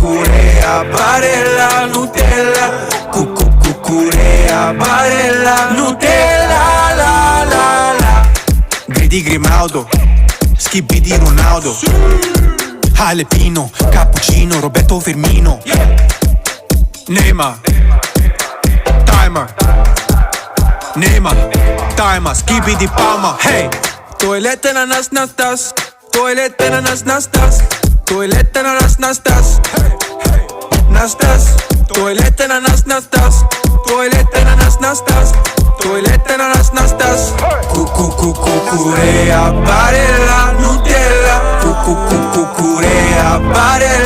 cucurea, barella, Nutella, cucurea, barella, Nutella, la la la. Gridi Grimaudo, Schibidi Ronaldo, Alepino, Cappuccino, Roberto Firmino, Neymar, Timer, Neymar, Timer, Schibidi Palma, hey. Tualete na nas nastas, tualete na nas nastas, tualete na nas nastas, nastas, tualete na nas nastas, tualete na nas nastas, tualete na nas nastas. Cucurea, barella, Nutella, cucurea, barella.